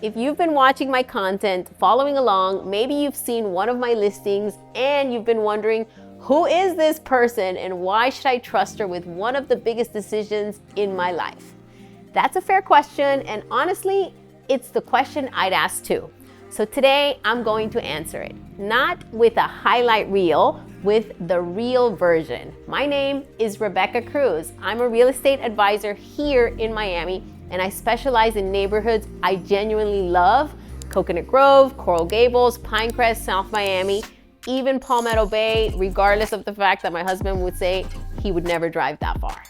If you've been watching my content, following along, maybe you've seen one of my listings and you've been wondering, who is this person and why should I trust her with one of the biggest decisions in my life? That's a fair question, and honestly, it's the question I'd ask too. So today I'm going to answer it, not with a highlight reel, with the real version. My name is Rebeca Cruz. I'm a real estate advisor here in Miami, and I specialize in neighborhoods I genuinely love: Coconut Grove, Coral Gables, Pinecrest, South Miami, even Palmetto Bay, regardless of the fact that my husband would say he would never drive that far.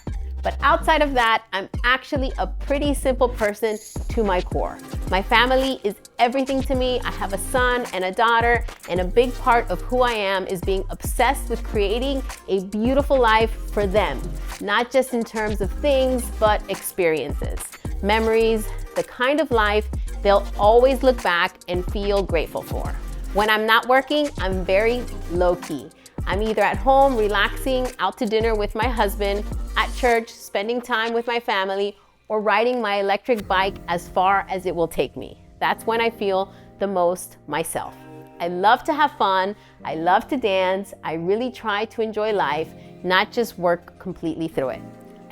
But outside of that, I'm actually a pretty simple person to my core. My family is everything to me. I have a son and a daughter, and a big part of who I am is being obsessed with creating a beautiful life for them, not just in terms of things, but experiences, memories, the kind of life they'll always look back and feel grateful for. When I'm not working, I'm very low-key. I'm either at home, relaxing, out to dinner with my husband, at church, spending time with my family, or riding my electric bike as far as it will take me. That's when I feel the most myself. I love to have fun. I love to dance. I really try to enjoy life, not just work completely through it.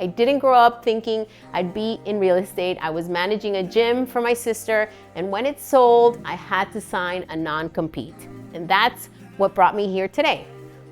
I didn't grow up thinking I'd be in real estate. I was managing a gym for my sister, and when it sold, I had to sign a non-compete. And that's what brought me here today.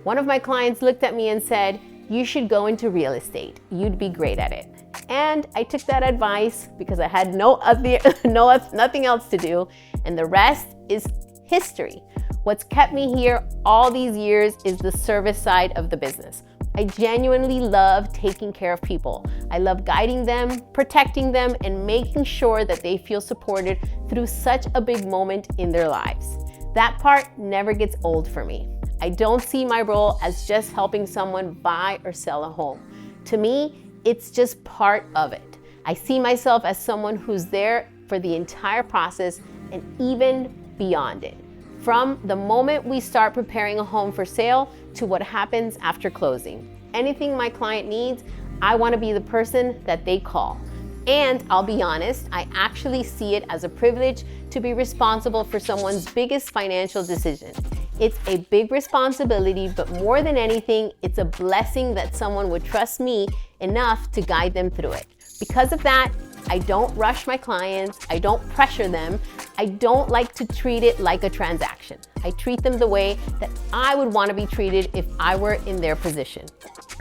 One of my clients looked at me and said, "You should go into real estate. You'd be great at it." And I took that advice because I had nothing else to do, and the rest is history. What's kept me here all these years is the service side of the business. I genuinely love taking care of people. I love guiding them, protecting them, and making sure that they feel supported through such a big moment in their lives. That part never gets old for me. I don't see my role as just helping someone buy or sell a home. To me, it's just part of it. I see myself as someone who's there for the entire process and even beyond it. From the moment we start preparing a home for sale to what happens after closing. Anything my client needs, I want to be the person that they call. And I'll be honest, I actually see it as a privilege to be responsible for someone's biggest financial decision. It's a big responsibility, but more than anything, it's a blessing that someone would trust me enough to guide them through it. Because of that, I don't rush my clients, I don't pressure them, I don't like to treat it like a transaction. I treat them the way that I would want to be treated if I were in their position.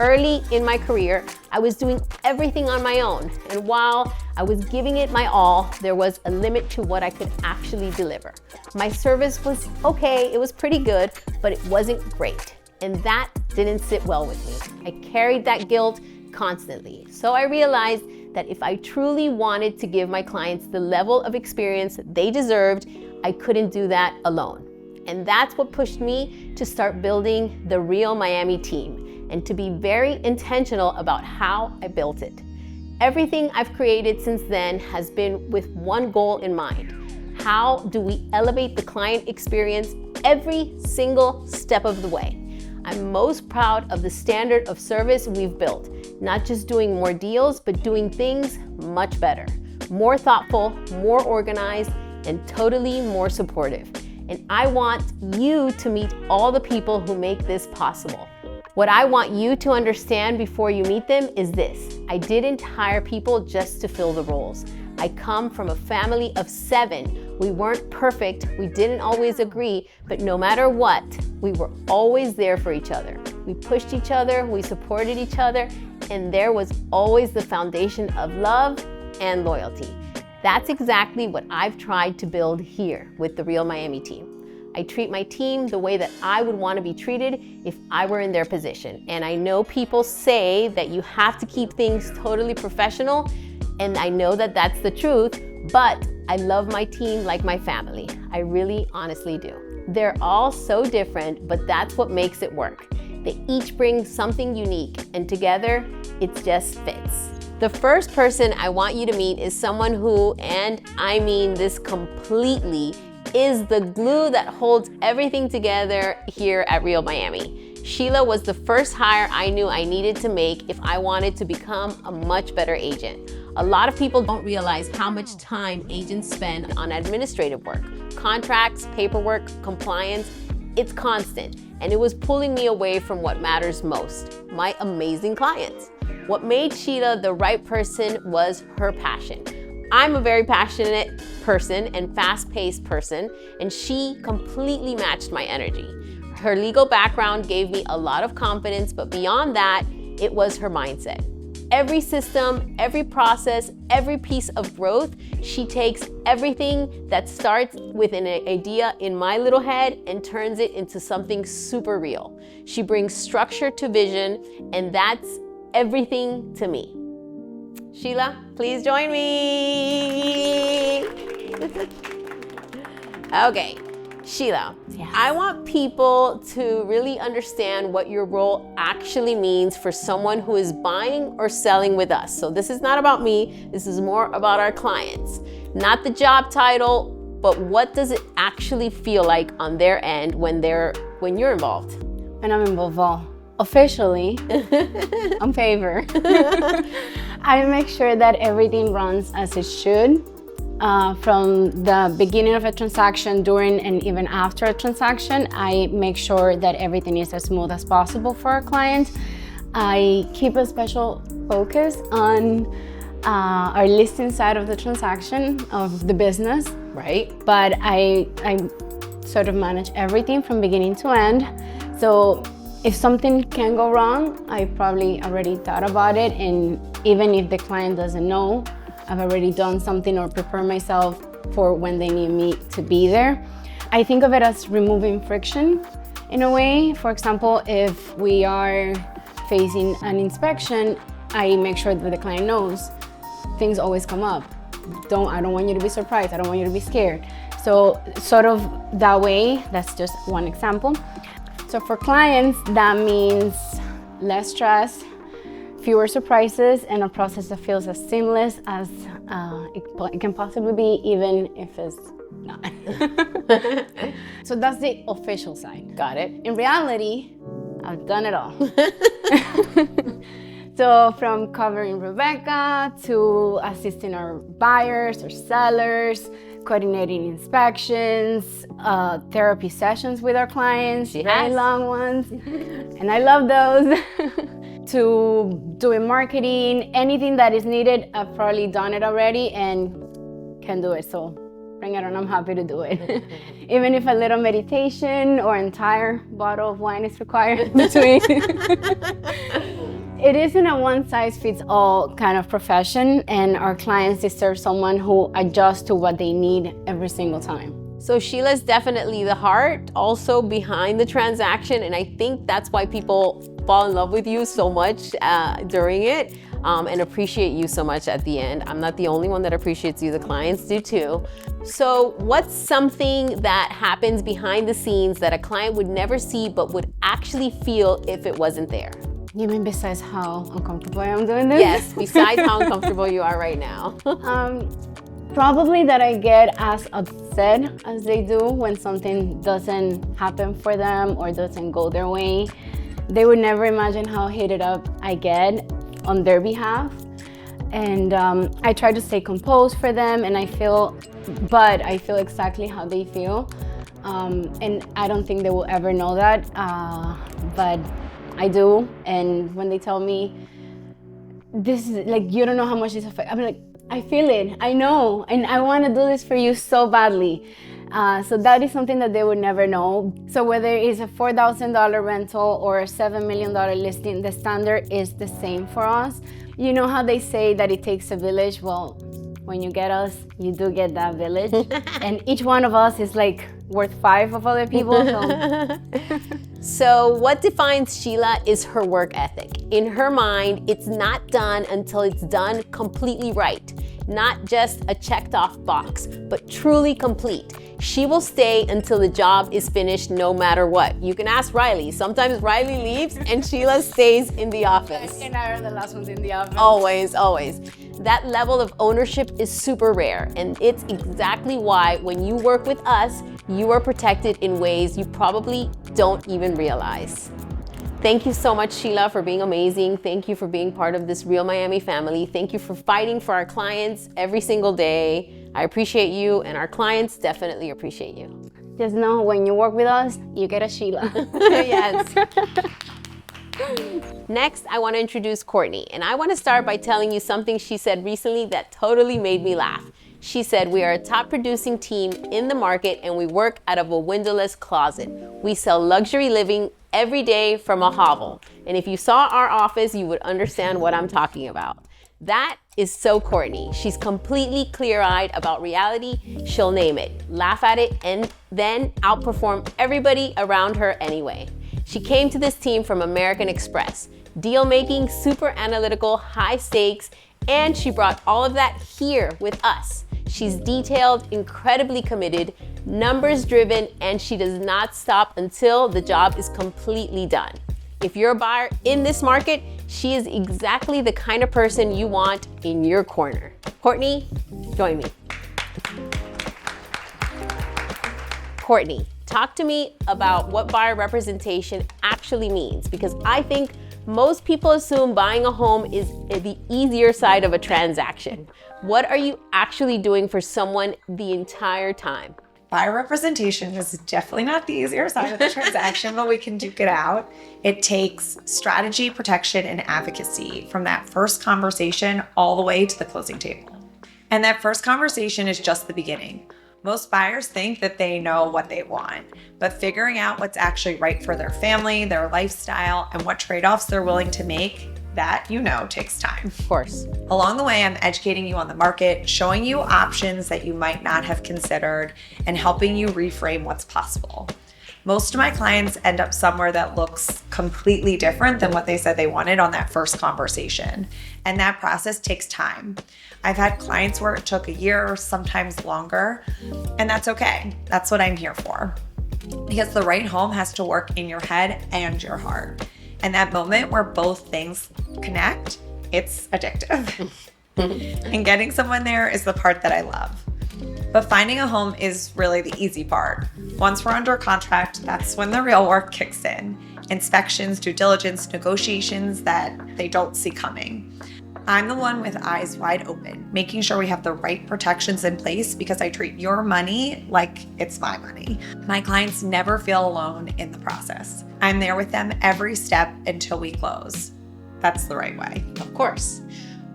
Early in my career, I was doing everything on my own, and while I was giving it my all, there was a limit to what I could actually deliver. My service was okay, it was pretty good, but it wasn't great, and that didn't sit well with me. I carried that guilt constantly, so I realized that if I truly wanted to give my clients the level of experience they deserved, I couldn't do that alone. And that's what pushed me to start building the RealMiami team and to be very intentional about how I built it. Everything I've created since then has been with one goal in mind. How do we elevate the client experience every single step of the way? I'm most proud of the standard of service we've built, not just doing more deals, but doing things much better, more thoughtful, more organized, and totally more supportive. And I want you to meet all the people who make this possible. What I want you to understand before you meet them is this: I didn't hire people just to fill the roles. I come from a family of 7. We weren't perfect, we didn't always agree, but no matter what, we were always there for each other. We pushed each other, we supported each other, and there was always the foundation of love and loyalty. That's exactly what I've tried to build here with the RealMiami team. I treat my team the way that I would want to be treated if I were in their position. And I know people say that you have to keep things totally professional, and I know that that's the truth, but I love my team like my family. I really honestly do. They're all so different, but that's what makes it work. They each bring something unique, and together, it just fits. The first person I want you to meet is someone who, and I mean this completely, is the glue that holds everything together here at RealMiami. Sheila was the first hire I knew I needed to make if I wanted to become a much better agent. A lot of people don't realize how much time agents spend on administrative work, contracts, paperwork, compliance. It's constant, and it was pulling me away from what matters most, my amazing clients. What made Sheila the right person was her passion. I'm a very passionate person and fast-paced person, and she completely matched my energy. Her legal background gave me a lot of confidence, but beyond that, it was her mindset. Every system, every process, every piece of growth, she takes everything that starts with an idea in my little head and turns it into something super real. She brings structure to vision, and that's everything to me. Sheila, please join me. Okay. Sheila, yes. I want people to really understand what your role actually means for someone who is buying or selling with us. So this is not about me, this is more about our clients. Not the job title, but what does it actually feel like on their end when you're involved? When I'm involved, well, officially, on paper. I make sure that everything runs as it should. From the beginning of a transaction, during and even after a transaction, I make sure that everything is as smooth as possible for our clients. I keep a special focus on our listing side of the transaction of the business. Right. But I sort of manage everything from beginning to end. So if something can go wrong, I probably already thought about it, and even if the client doesn't know, I've already done something or prepared myself for when they need me to be there. I think of it as removing friction in a way. For example, if we are facing an inspection, I make sure that the client knows things always come up. I don't want you to be surprised. I don't want you to be scared. So sort of that way, that's just one example. So for clients, that means less stress, fewer surprises, and a process that feels as seamless as it can possibly be, even if it's not. So that's the official side. Got it. In reality, I've done it all. So from covering Rebecca to assisting our buyers or sellers, coordinating inspections, therapy sessions with our clients, very long ones, and I love those. To doing marketing, anything that is needed, I've probably done it already and can do it. So bring it on, I'm happy to do it. Even if a little meditation or entire bottle of wine is required in between. It isn't a one-size-fits-all kind of profession, and our clients deserve someone who adjusts to what they need every single time. So Sheila's definitely the heart also behind the transaction, and I think that's why people fall in love with you so much during it and appreciate you so much at the end. I'm not the only one that appreciates you, the clients do too. So what's something that happens behind the scenes that a client would never see but would actually feel if it wasn't there? You mean besides how uncomfortable I am doing this? Yes, besides how uncomfortable you are right now. Probably that I get as upset as they do when something doesn't happen for them or doesn't go their way. They would never imagine how heated up I get on their behalf. And I try to stay composed for them, and I feel exactly how they feel. And I don't think they will ever know that, but I do. And when they tell me, this is like, you don't know how much this affects, I'm like, I feel it, I know, and I want to do this for you so badly. So that is something that they would never know. So whether it's a $4,000 rental or a $7 million listing, the standard is the same for us. You know how they say that it takes a village? Well, when you get us, you do get that village. And each one of us is like worth 5 of other people. So what defines Sheila is her work ethic. In her mind, it's not done until it's done completely right. Not just a checked off box, but truly complete. She will stay until the job is finished no matter what. You can ask Riley. Sometimes Riley leaves and Sheila stays in the office. And I are the last ones in the office. Always, always. That level of ownership is super rare, and it's exactly why when you work with us, you are protected in ways you probably don't even realize. Thank you so much, Sheila, for being amazing. Thank you for being part of this Real Miami family. Thank you for fighting for our clients every single day. I appreciate you, and our clients definitely appreciate you. Just know when you work with us, you get a Sheila. Yes. Next, I want to introduce Courtney, and I want to start by telling you something she said recently that totally made me laugh. She said, "We are a top producing team in the market and we work out of a windowless closet. We sell luxury living every day from a hovel." And if you saw our office, you would understand what I'm talking about. That is so Courtney. She's completely clear-eyed about reality. She'll name it, laugh at it, and then outperform everybody around her anyway. She came to this team from American Express, deal making, super analytical, high stakes, and she brought all of that here with us. She's detailed, incredibly committed, numbers driven, and she does not stop until the job is completely done. If you're a buyer in this market, she is exactly the kind of person you want in your corner. Courtney, join me. Courtney, talk to me about what buyer representation actually means, because I think most people assume buying a home is the easier side of a transaction. What are you actually doing for someone the entire time? Buyer representation is definitely not the easier side of the transaction, but we can duke it out. It takes strategy, protection, and advocacy from that first conversation all the way to the closing table. And that first conversation is just the beginning. Most buyers think that they know what they want, but figuring out what's actually right for their family, their lifestyle, and what trade-offs they're willing to make, that, takes time. Of course. Along the way, I'm educating you on the market, showing you options that you might not have considered, and helping you reframe what's possible. Most of my clients end up somewhere that looks completely different than what they said they wanted on that first conversation. And that process takes time. I've had clients where it took a year, sometimes longer, and that's okay. That's what I'm here for. Because the right home has to work in your head and your heart. And that moment where both things connect, it's addictive. And getting someone there is the part that I love. But finding a home is really the easy part. Once we're under contract, that's when the real work kicks in. Inspections, due diligence, negotiations that they don't see coming. I'm the one with eyes wide open, making sure we have the right protections in place because I treat your money like it's my money. My clients never feel alone in the process. I'm there with them every step until we close. That's the right way. Of course.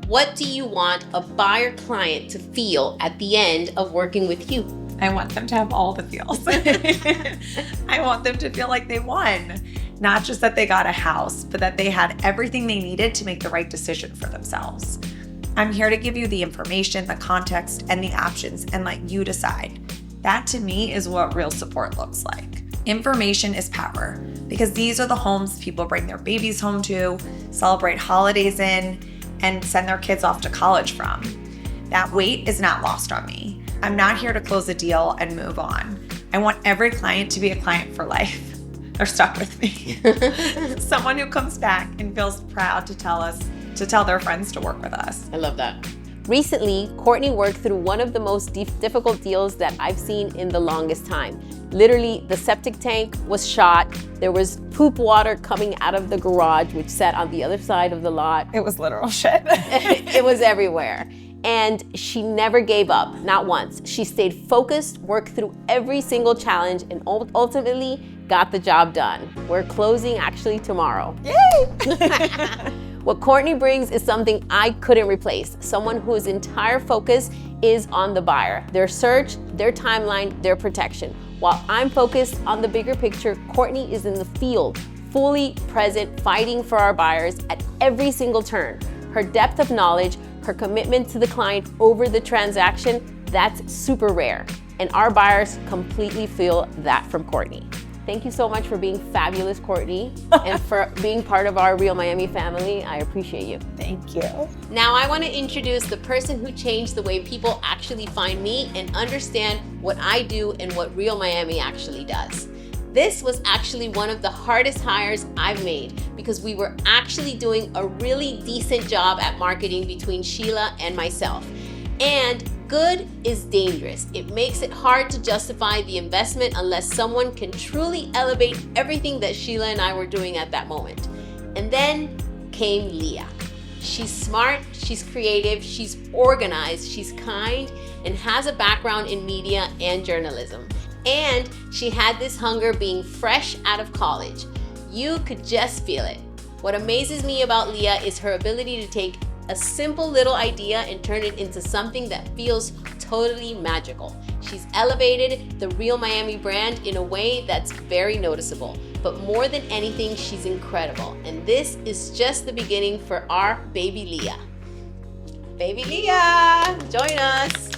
What do you want a buyer client to feel at the end of working with you? I want them to have all the feels. I want them to feel like they won. Not just that they got a house, but that they had everything they needed to make the right decision for themselves. I'm here to give you the information, the context, and the options, and let you decide. That to me is what real support looks like. Information is power, because these are the homes people bring their babies home to, celebrate holidays in, and send their kids off to college from. That weight is not lost on me. I'm not here to close a deal and move on. I want every client to be a client for life. They're stuck with me. Someone who comes back and feels proud to tell their friends to work with us. I love that. Recently, Courtney worked through one of the most difficult deals that I've seen in the longest time. Literally, the septic tank was shot. There was poop water coming out of the garage, which sat on the other side of the lot. It was literal shit. It was everywhere. And she never gave up, not once. She stayed focused, worked through every single challenge, and ultimately got the job done. We're closing actually tomorrow. Yay! What Courtney brings is something I couldn't replace. Someone whose entire focus is on the buyer, their search, their timeline, their protection. While I'm focused on the bigger picture, Courtney is in the field, fully present, fighting for our buyers at every single turn. Her depth of knowledge, her commitment to the client over the transaction, that's super rare. And our buyers completely feel that from Courtney. Thank you so much for being fabulous, Courtney, and for being part of our Real Miami family. I appreciate you. Thank you. Now I want to introduce the person who changed the way people actually find me and understand what I do and what Real Miami actually does. This was actually one of the hardest hires I've made because we were actually doing a really decent job at marketing between Sheila and myself. And good is dangerous. It makes it hard to justify the investment unless someone can truly elevate everything that Sheila and I were doing at that moment. And then came Leah. She's smart, she's creative, she's organized, she's kind, and has a background in media and journalism. And she had this hunger being fresh out of college. You could just feel it. What amazes me about Leah is her ability to take a simple little idea and turn it into something that feels totally magical. She's elevated the RealMiami brand in a way that's very noticeable. But more than anything, she's incredible. And this is just the beginning for our baby Leah. Baby Leah, join us.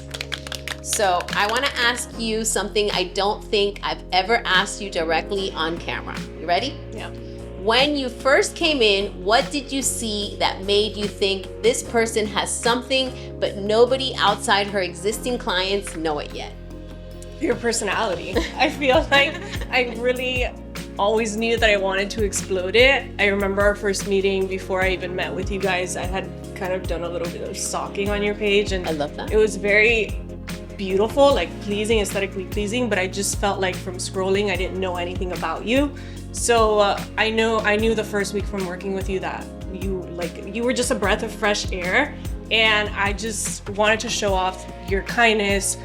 So I want to ask you something I don't think I've ever asked you directly on camera. You ready? Yeah. When you first came in, what did you see that made you think this person has something, but nobody outside her existing clients know it yet? Your personality. I feel like I really always knew that I wanted to explode it. I remember our first meeting before I even met with you guys. I had kind of done a little bit of stalking on your page, and I love that. It was very beautiful, like pleasing, aesthetically pleasing, but I just felt like from scrolling I didn't know anything about you. So I knew the first week from working with you that you were just a breath of fresh air, and I just wanted to show off your kindness,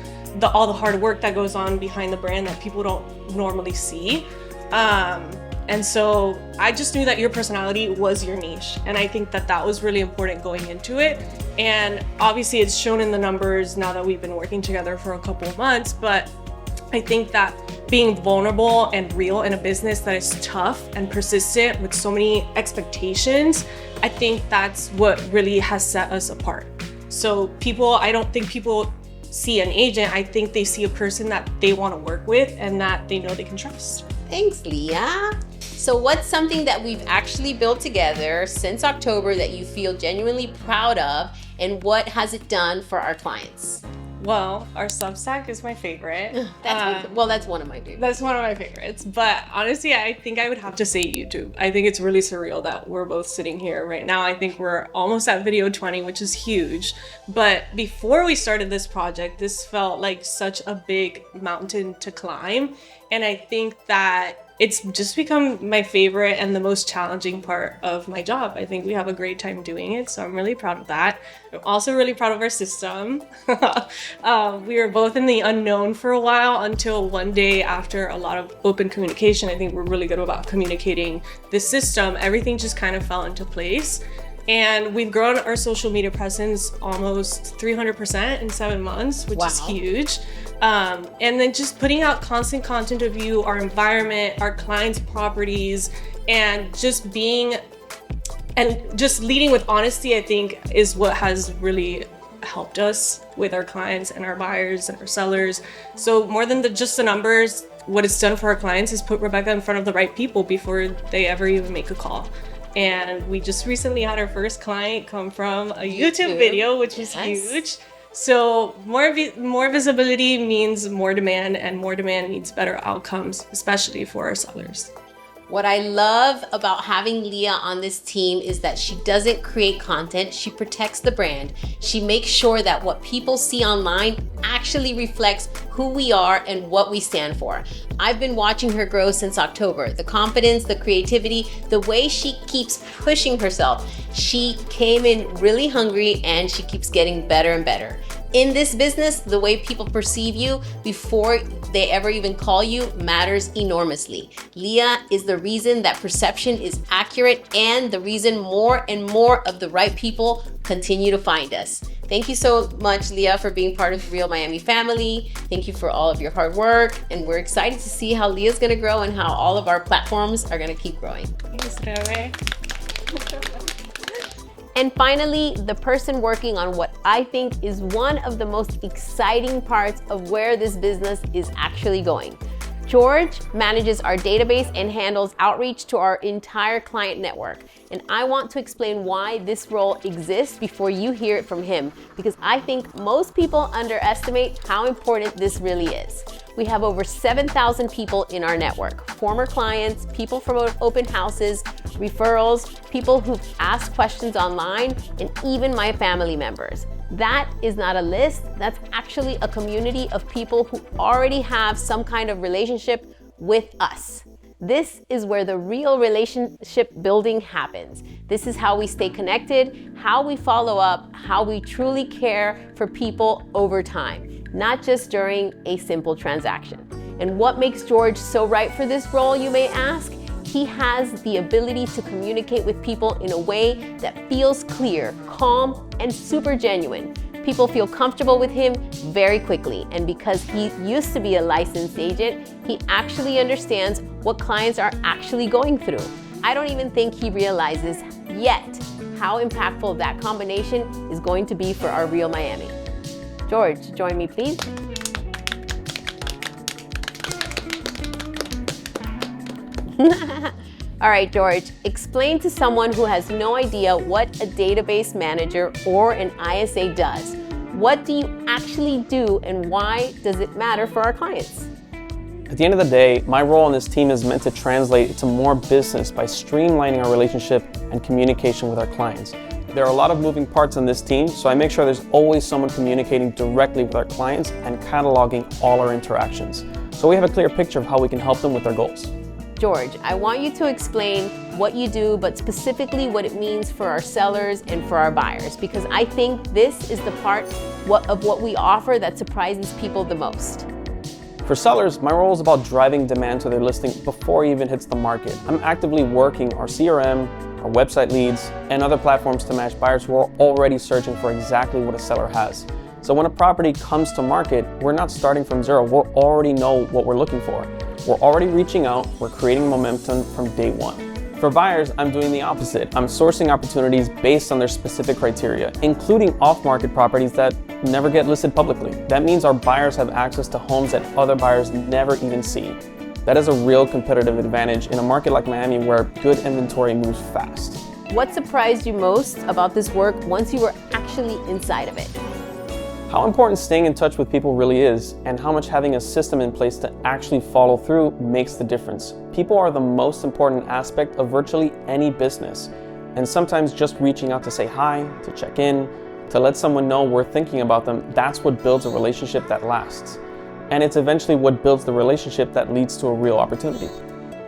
all the hard work that goes on behind the brand that people don't normally see. And so I just knew that your personality was your niche, and I think that was really important going into it. And obviously it's shown in the numbers now that we've been working together for a couple of months, but I think that being vulnerable and real in a business that is tough and persistent with so many expectations, I think that's what really has set us apart. So I don't think people see an agent. I think they see a person that they want to work with and that they know they can trust. Thanks, Leah. So what's something that we've actually built together since October that you feel genuinely proud of, and what has it done for our clients? Well, our Substack is my favorite. That's one of my favorites. That's one of my favorites. But honestly, I think I would have to say YouTube. I think it's really surreal that we're both sitting here right now. I think we're almost at video 20, which is huge. But before we started this project, this felt like such a big mountain to climb. And I think that it's just become my favorite and the most challenging part of my job. I think we have a great time doing it, so I'm really proud of that. I'm also really proud of our system. We were both in the unknown for a while until one day, after a lot of open communication, I think we're really good about communicating this system, everything just kind of fell into place. And we've grown our social media presence almost 300% in 7 months, which is huge. And then just putting out constant content of you, our environment, our clients' properties, and just leading with honesty, I think, is what has really helped us with our clients and our buyers and our sellers. So more than just the numbers, what it's done for our clients is put Rebeca in front of the right people before they ever even make a call. And we just recently had our first client come from a YouTube video, which is huge. So more visibility means more demand, and more demand means better outcomes, especially for our sellers. What I love about having Leah on this team is that she doesn't create content, she protects the brand. She makes sure that what people see online actually reflects who we are and what we stand for. I've been watching her grow since October. The confidence, the creativity, the way she keeps pushing herself. She came in really hungry and she keeps getting better and better. In this business, the way people perceive you before they ever even call you matters enormously. Leah is the reason that perception is accurate and the reason more and more of the right people continue to find us. Thank you so much, Leah, for being part of the RealMiami family. Thank you for all of your hard work, and we're excited to see how Leah's gonna grow and how all of our platforms are gonna keep growing. Thanks, Rebe. And finally, the person working on what I think is one of the most exciting parts of where this business is actually going. Jorge manages our database and handles outreach to our entire client network. And I want to explain why this role exists before you hear it from him, because I think most people underestimate how important this really is. We have over 7,000 people in our network, former clients, people from open houses, referrals, people who've asked questions online, and even my family members. That is not a list, that's actually a community of people who already have some kind of relationship with us. This is where the real relationship building happens. This is how we stay connected, how we follow up, how we truly care for people over time, not just during a simple transaction. And what makes George so right for this role, you may ask? He has the ability to communicate with people in a way that feels clear, calm, and super genuine. People feel comfortable with him very quickly, and because he used to be a licensed agent, he actually understands what clients are actually going through. I don't even think he realizes yet how impactful that combination is going to be for our RealMiami. George, join me please. All right, George, explain to someone who has no idea what a database manager or an ISA does. What do you actually do and why does it matter for our clients? At the end of the day, my role on this team is meant to translate to more business by streamlining our relationship and communication with our clients. There are a lot of moving parts on this team, so I make sure there's always someone communicating directly with our clients and cataloging all our interactions, so we have a clear picture of how we can help them with their goals. George, I want you to explain what you do, but specifically what it means for our sellers and for our buyers, because I think this is the part of what we offer that surprises people the most. For sellers, my role is about driving demand to their listing before it even hits the market. I'm actively working our CRM, our website leads, and other platforms to match buyers who are already searching for exactly what a seller has. So when a property comes to market, we're not starting from zero. We already know what we're looking for. We're already reaching out, we're creating momentum from day one. For buyers, I'm doing the opposite. I'm sourcing opportunities based on their specific criteria, including off-market properties that never get listed publicly. That means our buyers have access to homes that other buyers never even see. That is a real competitive advantage in a market like Miami where good inventory moves fast. What surprised you most about this work once you were actually inside of it? How important staying in touch with people really is, and how much having a system in place to actually follow through makes the difference. People are the most important aspect of virtually any business, and sometimes just reaching out to say hi, to check in, to let someone know we're thinking about them, that's what builds a relationship that lasts. And it's eventually what builds the relationship that leads to a real opportunity.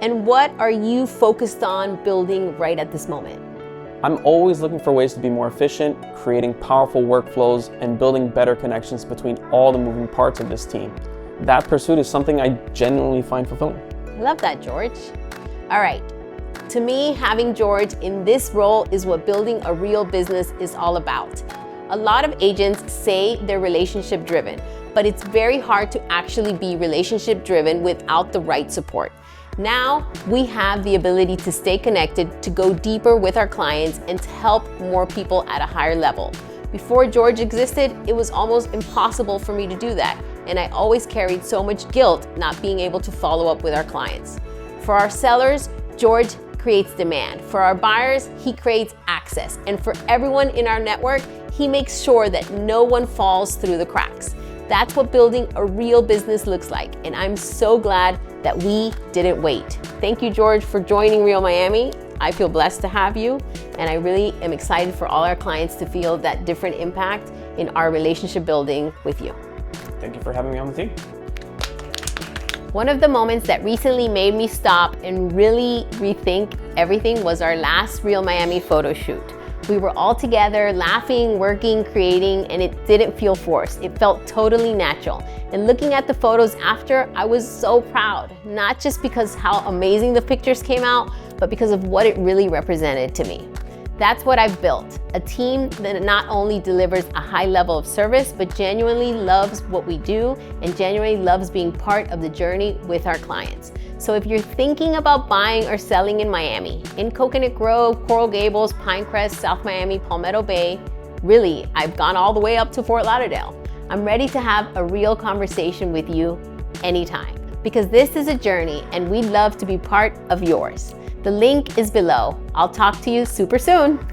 And what are you focused on building right at this moment? I'm always looking for ways to be more efficient, creating powerful workflows, and building better connections between all the moving parts of this team. That pursuit is something I genuinely find fulfilling. I love that, George. All right, to me, having George in this role is what building a real business is all about. A lot of agents say they're relationship driven, but it's very hard to actually be relationship driven without the right support. Now we have the ability to stay connected, to go deeper with our clients, and to help more people at a higher level. Before George existed, it was almost impossible for me to do that, and I always carried so much guilt not being able to follow up with our clients. For our sellers, George creates demand. For our buyers, he creates access. And for everyone in our network, he makes sure that no one falls through the cracks. That's what building a real business looks like, and I'm so glad that we didn't wait. Thank you, George, for joining RealMiami. I feel blessed to have you, and I really am excited for all our clients to feel that different impact in our relationship building with you. Thank you for having me on the team. One of the moments that recently made me stop and really rethink everything was our last RealMiami photo shoot. We were all together, laughing, working, creating, and it didn't feel forced. It felt totally natural. And looking at the photos after, I was so proud, not just because how amazing the pictures came out, but because of what it really represented to me. That's what I've built, a team that not only delivers a high level of service, but genuinely loves what we do and genuinely loves being part of the journey with our clients. So if you're thinking about buying or selling in Miami, in Coconut Grove, Coral Gables, Pinecrest, South Miami, Palmetto Bay, really, I've gone all the way up to Fort Lauderdale. I'm ready to have a real conversation with you anytime, because this is a journey and we'd love to be part of yours. The link is below. I'll talk to you super soon.